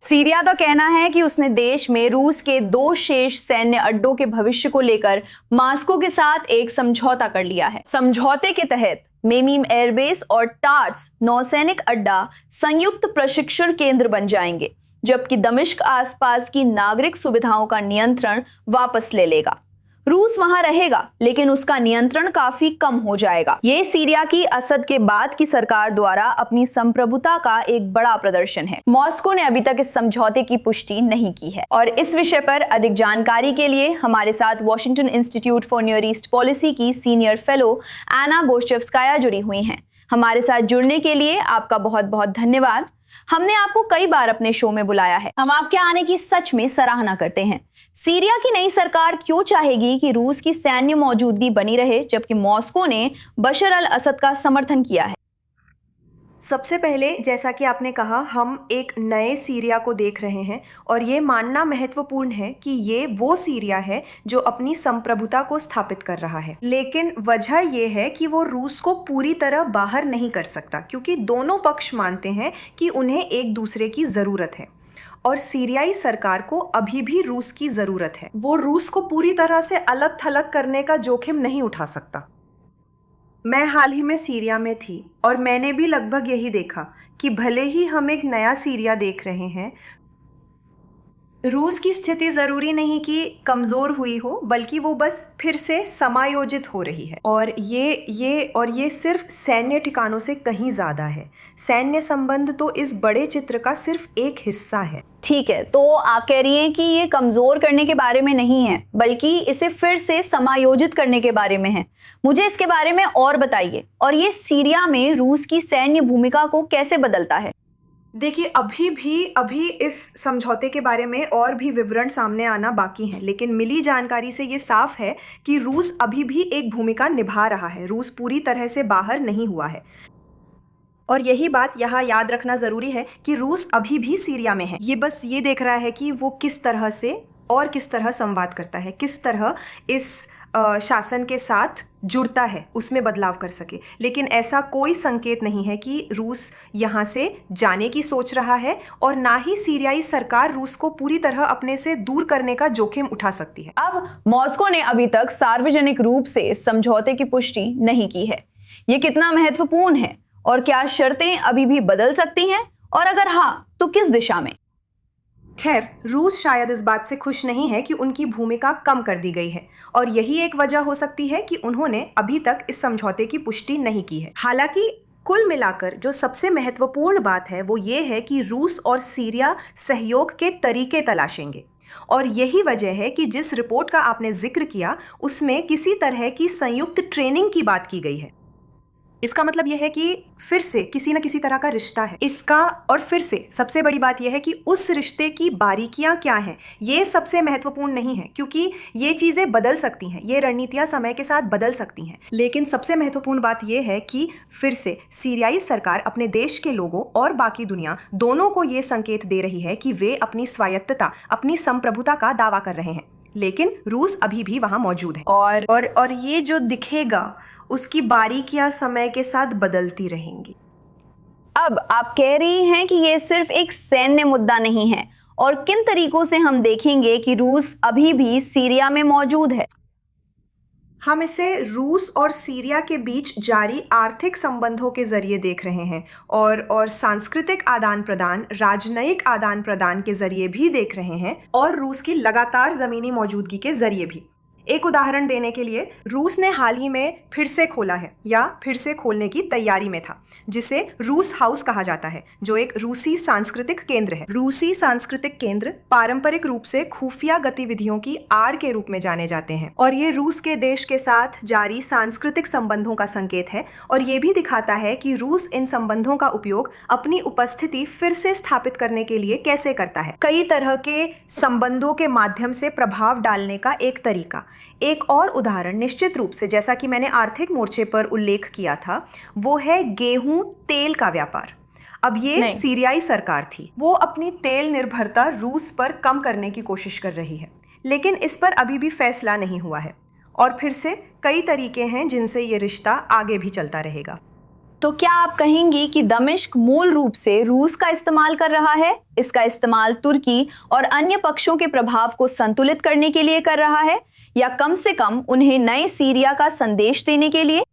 Syria का कहना है कि उसने देश में रूस के 2 शेष सैन्य अड्डों के भविष्य को लेकर मॉस्को के साथ एक समझौता कर लिया है। समझौते के तहत मेमीम एयरबेस और टार्ट्स नौसैनिक अड्डा संयुक्त प्रशिक्षण केंद्र बन जाएंगे, जबकि दमिश्क आसपास की नागरिक सुविधाओं का नियंत्रण वापस ले लेगा। रूस वहां रहेगा, लेकिन उसका नियंत्रण काफी कम हो जाएगा। ये सीरिया की असद के बाद की सरकार द्वारा अपनी संप्रभुता का एक बड़ा प्रदर्शन है। मॉस्को ने अभी तक इस समझौते की पुष्टि नहीं की है। और इस विषय पर अधिक जानकारी के लिए हमारे साथ Washington institute for near east policy की सीनियर फेलो एना बोशचेव्स्काया जुड़ी हुई हैं। हमारे साथ जुड़ने के लिए आपका बहुत बहुत धन्यवाद। हमने आपको कई बार अपने शो में बुलाया है। हम आपके आने की सच में सराहना करते हैं। सीरिया की नई सरकार क्यों चाहेगी कि रूस की सैन्य मौजूदगी बनी रहे, जबकि मॉस्को ने बशर अल असद का समर्थन किया है? सबसे पहले, जैसा कि आपने कहा, हम एक नए सीरिया को देख रहे हैं और ये मानना महत्वपूर्ण है कि ये वो सीरिया है जो अपनी संप्रभुता को स्थापित कर रहा है। लेकिन वजह ये है कि वो रूस को पूरी तरह बाहर नहीं कर सकता, क्योंकि दोनों पक्ष मानते हैं कि उन्हें एक दूसरे की ज़रूरत है और सीरियाई सरकार को अभी भी रूस की ज़रूरत है। वो रूस को पूरी तरह से अलग थलग करने का जोखिम नहीं उठा सकता। मैं हाल ही में सीरिया में थी और मैंने भी लगभग यही देखा कि भले ही हम एक नया सीरिया देख रहे हैं, रूस की स्थिति ज़रूरी नहीं कि कमज़ोर हुई हो, बल्कि वो बस फिर से समायोजित हो रही है। और ये सिर्फ सैन्य ठिकानों से कहीं ज़्यादा है। सैन्य संबंध तो इस बड़े चित्र का सिर्फ एक हिस्सा है। ठीक है, तो आप कह रही हैं कि ये कमज़ोर करने के बारे में नहीं है, बल्कि इसे फिर से समायोजित करने के बारे में है। मुझे इसके बारे में और बताइए, और ये सीरिया में रूस की सैन्य भूमिका को कैसे बदलता है? देखिए, अभी इस समझौते के बारे में और भी विवरण सामने आना बाकी हैं, लेकिन मिली जानकारी से ये साफ है कि रूस अभी भी एक भूमिका निभा रहा है। रूस पूरी तरह से बाहर नहीं हुआ है। और यही बात यहाँ याद रखना ज़रूरी है कि रूस अभी भी सीरिया में है। ये बस ये देख रहा है कि वो किस तरह से और किस तरह संवाद करता है, किस तरह इस शासन के साथ जुड़ता है, उसमें बदलाव कर सके। लेकिन ऐसा कोई संकेत नहीं है कि रूस यहाँ से जाने की सोच रहा है, और ना ही सीरियाई सरकार रूस को पूरी तरह अपने से दूर करने का जोखिम उठा सकती है। अब मॉस्को ने अभी तक सार्वजनिक रूप से इस समझौते की पुष्टि नहीं की है। ये कितना महत्वपूर्ण है, और क्या शर्तें अभी भी बदल सकती हैं, और अगर हाँ, तो किस दिशा में? खैर, रूस शायद इस बात से खुश नहीं है कि उनकी भूमिका कम कर दी गई है, और यही एक वजह हो सकती है कि उन्होंने अभी तक इस समझौते की पुष्टि नहीं की है। हालांकि कुल मिलाकर जो सबसे महत्वपूर्ण बात है वो ये है कि रूस और सीरिया सहयोग के तरीके तलाशेंगे, और यही वजह है कि जिस रिपोर्ट का आपने जिक्र किया उसमें किसी तरह की संयुक्त ट्रेनिंग की बात की गई है। इसका मतलब यह है कि फिर से किसी न किसी तरह का रिश्ता है इसका, और फिर से सबसे बड़ी बात यह है कि उस रिश्ते की बारीकियां क्या हैं ये सबसे महत्वपूर्ण नहीं है, क्योंकि ये चीज़ें बदल सकती हैं, ये रणनीतियां समय के साथ बदल सकती हैं। लेकिन सबसे महत्वपूर्ण बात यह है कि फिर से सीरियाई सरकार अपने देश के लोगों और बाकी दुनिया दोनों को ये संकेत दे रही है कि वे अपनी स्वायत्तता, अपनी संप्रभुता का दावा कर रहे हैं, लेकिन रूस अभी भी वहाँ मौजूद है। और ये जो दिखेगा उसकी बारीकियां समय के साथ बदलती रहेंगी। अब आप कह रही हैं कि ये सिर्फ एक सैन्य मुद्दा नहीं है, और किन तरीकों से हम देखेंगे कि रूस अभी भी सीरिया में मौजूद है? हम इसे रूस और सीरिया के बीच जारी आर्थिक संबंधों के जरिए देख रहे हैं, और सांस्कृतिक आदान प्रदान, राजनयिक आदान प्रदान के जरिए भी देख रहे हैं, और रूस की लगातार ज़मीनी मौजूदगी के जरिए भी। एक उदाहरण देने के लिए, रूस ने हाल ही में फिर से खोला है, या फिर से खोलने की तैयारी में था, जिसे रूस हाउस कहा जाता है, जो एक रूसी सांस्कृतिक केंद्र है। रूसी सांस्कृतिक केंद्र पारंपरिक रूप से खुफिया गतिविधियों की आड़ के रूप में जाने जाते हैं, और ये रूस के देश के साथ जारी सांस्कृतिक संबंधों का संकेत है, और ये भी दिखाता है कि रूस इन संबंधों का उपयोग अपनी उपस्थिति फिर से स्थापित करने के लिए कैसे करता है। कई तरह के संबंधों के माध्यम से प्रभाव डालने का एक तरीका। एक और उदाहरण निश्चित रूप से, जैसा कि मैंने आर्थिक मोर्चे पर उल्लेख किया था, वो है गेहूं तेल का व्यापार। अब ये सीरियाई सरकार थी, वो अपनी तेल निर्भरता रूस पर कम करने की कोशिश कर रही है, लेकिन इस पर अभी भी फैसला नहीं हुआ है, और फिर से कई तरीके हैं जिनसे ये रिश्ता आगे भी चलता रहेगा। तो क्या आप कहेंगी कि दमिश्क मूल रूप से रूस का इस्तेमाल कर रहा है? इसका इस्तेमाल तुर्की और अन्य पक्षों के प्रभाव को संतुलित करने के लिए कर रहा है, या कम से कम उन्हें नए सीरिया का संदेश देने के लिए?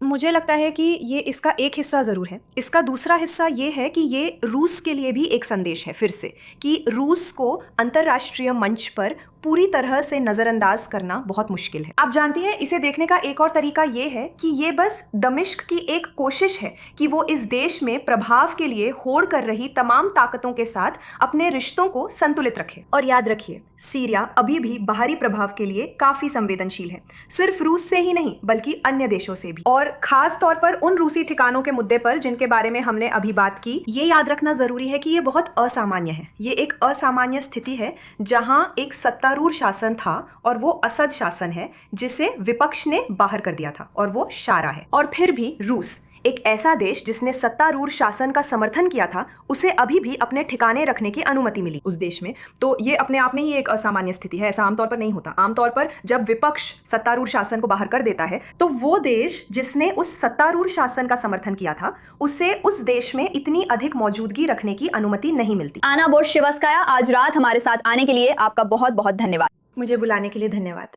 मुझे लगता है कि ये इसका एक हिस्सा ज़रूर है। इसका दूसरा हिस्सा ये है कि ये रूस के लिए भी एक संदेश है, फिर से, कि रूस को अंतर्राष्ट्रीय मंच पर पूरी तरह से नज़रअंदाज करना बहुत मुश्किल है। आप जानती हैं, इसे देखने का एक और तरीका ये है कि ये बस दमिश्क की एक कोशिश है कि वो इस देश में प्रभाव के लिए होड़ कर रही तमाम ताकतों के साथ अपने रिश्तों को संतुलित रखे। और याद रखिए, सीरिया अभी भी बाहरी प्रभाव के लिए काफ़ी संवेदनशील है, सिर्फ रूस से ही नहीं बल्कि अन्य देशों से भी। और खास तौर पर उन रूसी ठिकानों के मुद्दे पर जिनके बारे में हमने अभी बात की, ये याद रखना ज़रूरी है कि ये बहुत असामान्य है। ये एक असामान्य स्थिति है जहां एक सत्तारूढ़ शासन था और वो असद शासन है जिसे विपक्ष ने बाहर कर दिया था, और वो शारा है। और फिर भी रूस, एक ऐसा देश जिसने सत्तारूढ़ शासन का समर्थन किया था, उसे अभी भी अपने ठिकाने रखने की अनुमति मिली उस देश में। तो ये अपने आप में ही एक असामान्य स्थिति है। ऐसा आमतौर पर नहीं होता। आमतौर पर जब विपक्ष सत्तारूढ़ शासन को बाहर कर देता है, तो वो देश जिसने उस सत्तारूढ़ शासन का समर्थन किया था, उसे उस देश में इतनी अधिक मौजूदगी रखने की अनुमति नहीं मिलती। आना बोर्शेवस्काया, आज रात हमारे साथ आने के लिए आपका बहुत बहुत धन्यवाद। मुझे बुलाने के लिए धन्यवाद।